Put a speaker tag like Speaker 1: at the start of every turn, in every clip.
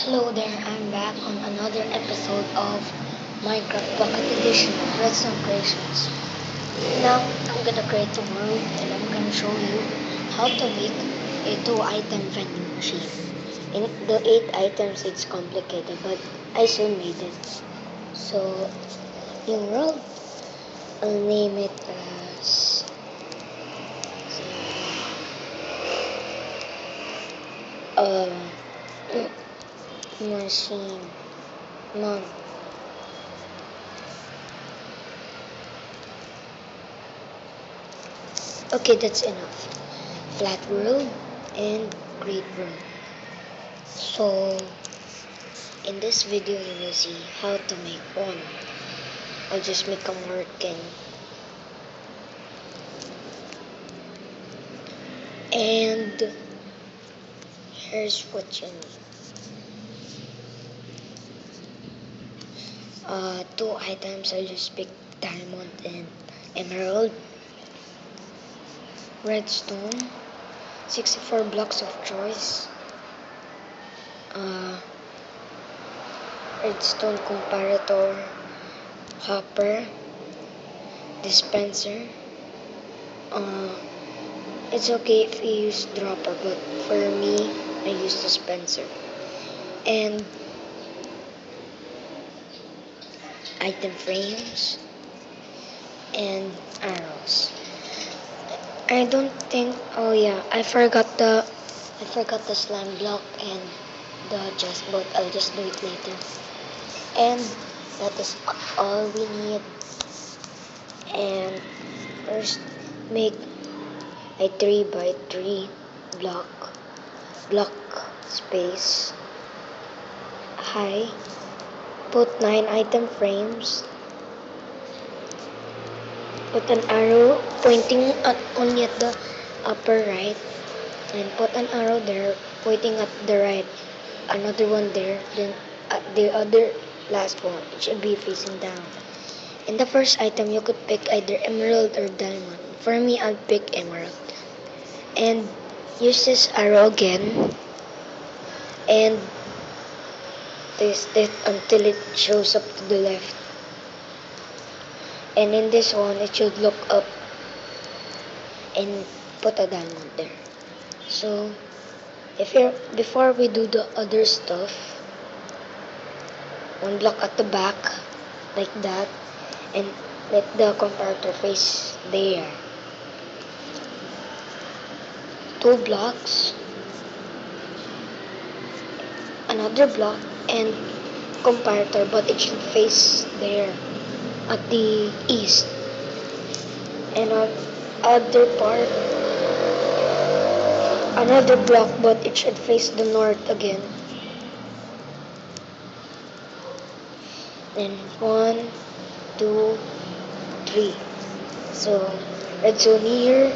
Speaker 1: Hello there, I'm back on another episode of Minecraft Pocket Edition Redstone Creations. Now, I'm gonna create a world and I'm gonna show you how to make a 2-item vending machine. In the 8 items, it's complicated, but I soon made it. So, yung world, I'll name it as uh, machine none. Okay, that's enough. Flat world and grid world. So, in this video you will see how to make one. I'll just make them working. And here's what you need. 2 items, I'll just pick diamond and emerald. Redstone, 64 blocks of choice. Redstone comparator, hopper, dispenser. It's okay if you use dropper, but for me, I use dispenser. And item frames and arrows. I don't think. Oh yeah, I forgot the slime block and the chest, but I'll just do it later. And that is all we need. And first, make a 3 by 3 block space high. Put 9 item frames. Put an arrow pointing only at the upper right, and put an arrow there pointing at the right. Another one there, then the other last one, it should be facing down. In the first item, you could pick either emerald or diamond. For me, I'll pick emerald. And use this arrow again, and twist it until it shows up to the left. And in this one, it should look up and put a diamond there. So, before we do the other stuff, one block at the back, like that, and let the comparator face there. 2 blocks, another block, and comparator, but it should face there at the east. And on other part, another block, but it should face the north again. And 1, 2, 3. So red zone here,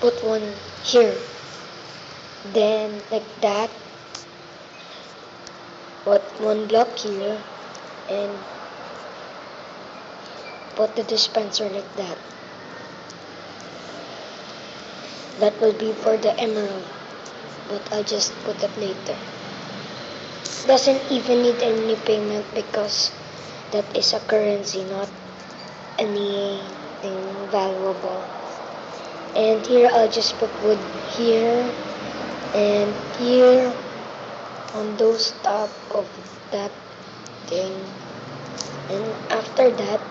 Speaker 1: put one here. Then like that, put one block here, and put the dispenser like that. That will be for the emerald, but I'll just put it later. Doesn't even need any payment because that is a currency, not anything valuable. And here I'll just put wood here and here on those top of that thing. And after that,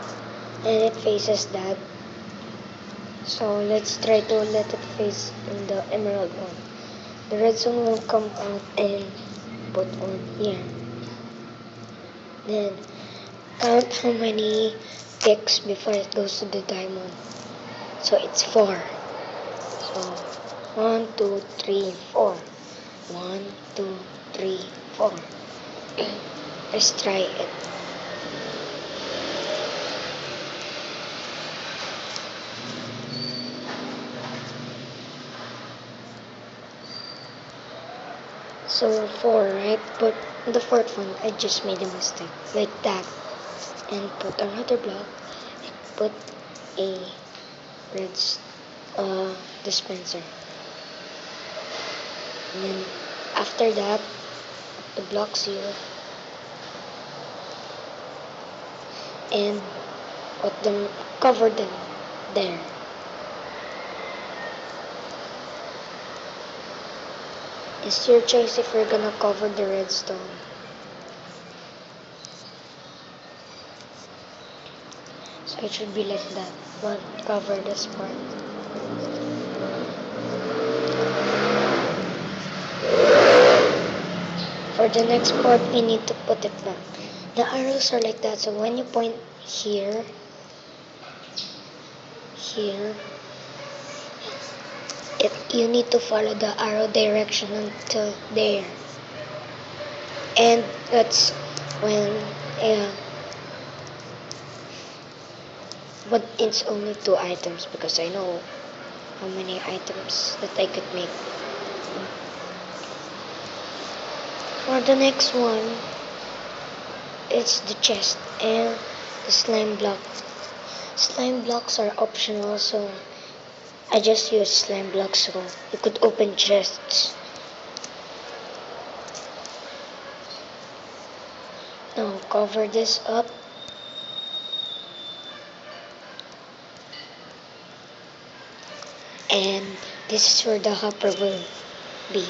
Speaker 1: and it faces that. So let's try to let it face in the emerald one. The redstone will come out and put one here. Then count how many ticks before it goes to the diamond. So it's 4. So 1, 2, 3, 4. 1, 2, 3, 4. Let's try it. So 4, right? But the fourth one, I just made a mistake. Like that. And put another block. And put a red dispenser. And then after that, the blocks here and cover them there. It's your choice if you're gonna cover the redstone. So it should be like that, but cover this part. For the next part, we need to put it back. The arrows are like that, so when you point here, you need to follow the arrow direction until there. And that's when, but it's only 2 items because I know how many items that I could make. For the next one, it's the chest and the slime block. Slime blocks are optional, so I just use slime blocks so you could open chests. Now cover this up. And this is where the hopper will be.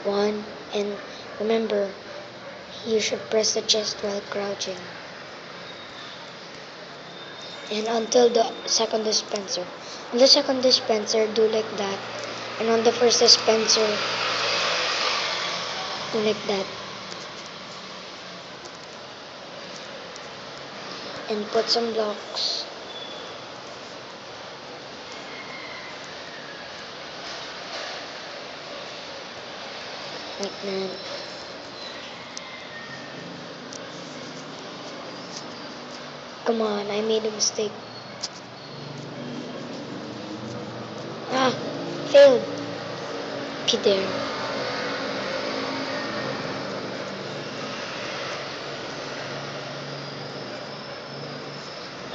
Speaker 1: 1, and remember, you should press the chest while crouching. And until the second dispenser. On the second dispenser, do like that. And on the first dispenser, do like that. And put some blocks. Like that. Come on, I made a mistake. Ah, failed. Okay, there.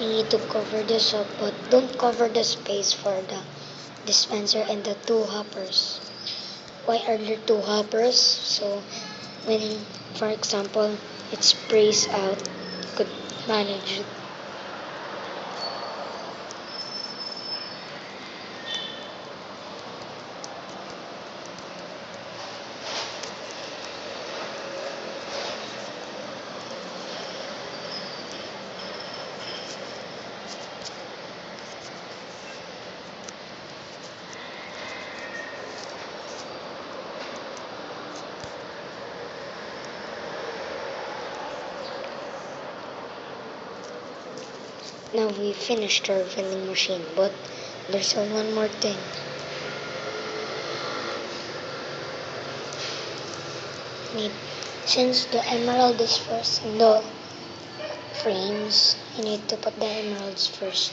Speaker 1: You need to cover this up, but don't cover the space for the dispenser and the 2 hoppers. Why are there 2 hoppers? So when, for example, it sprays out, you could manage it. Now we finished our vending machine, but there's still one more thing. Since the emerald is first in the frames, you need to put the emeralds first.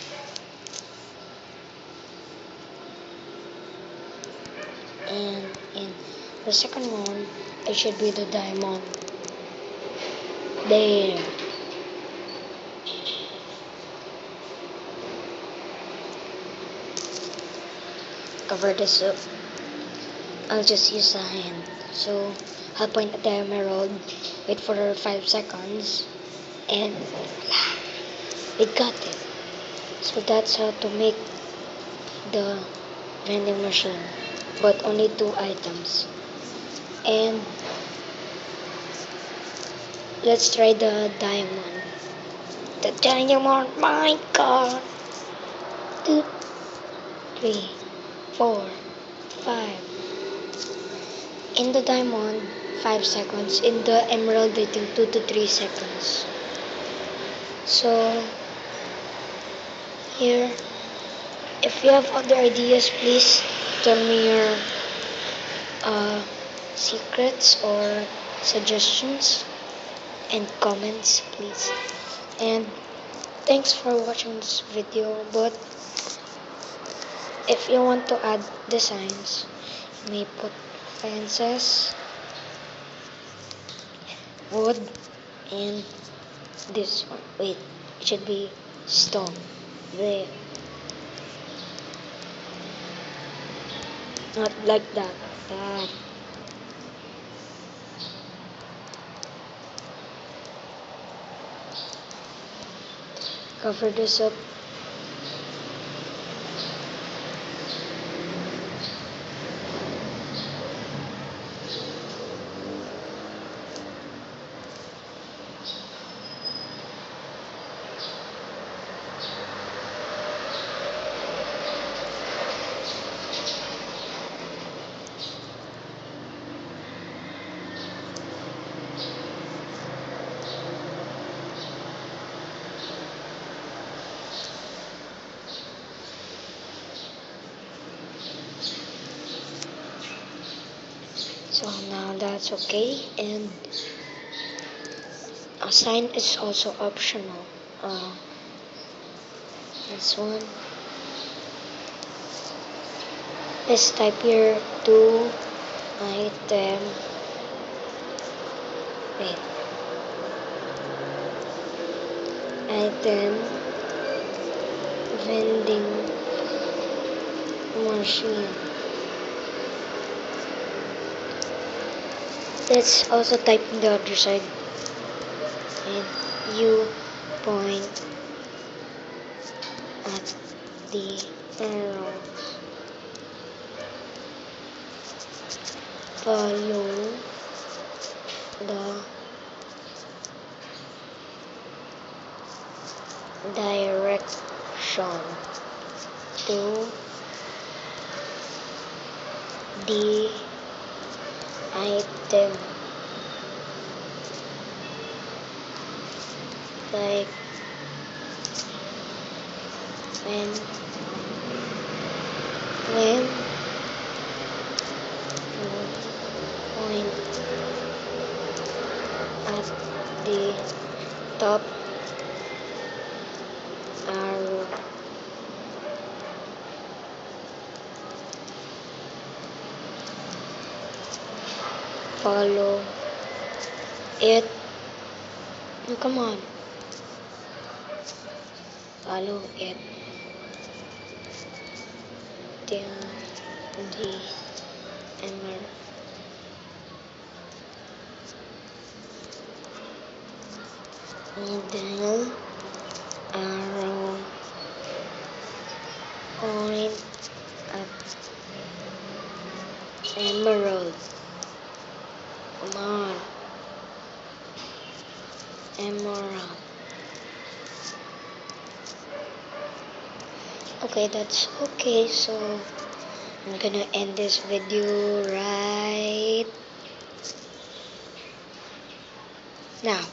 Speaker 1: And in the second one, it should be the diamond. There. Cover this up. I'll just use a hand. So I'll point at the emerald, wait for 5 seconds, and voila, we got it. So that's how to make the vending machine, but only 2 items. And let's try the diamond. The diamond, my god. 2, 3, 4, 5. In the diamond, 5 seconds. In the emerald, I think 2 to 3 seconds. So, here, if you have other ideas, please tell me your secrets or suggestions and comments, please. And thanks for watching this video, but if you want to add designs, you may put fences, wood, and this one. Wait, it should be stone. There. Not like that. That. Cover this up. So now that's okay, and a sign is also optional. This one. Let's type here to item. Wait. Item vending machine. Let's also type on the other side. And you point at the arrows. Follow the direction to the item, like when you point at the top arrow, follow it. Oh, come on. Follow it till the emerald. Middle arrow point at emerald. Come on. Emerald. Okay, that's okay. So I'm gonna end this video right now.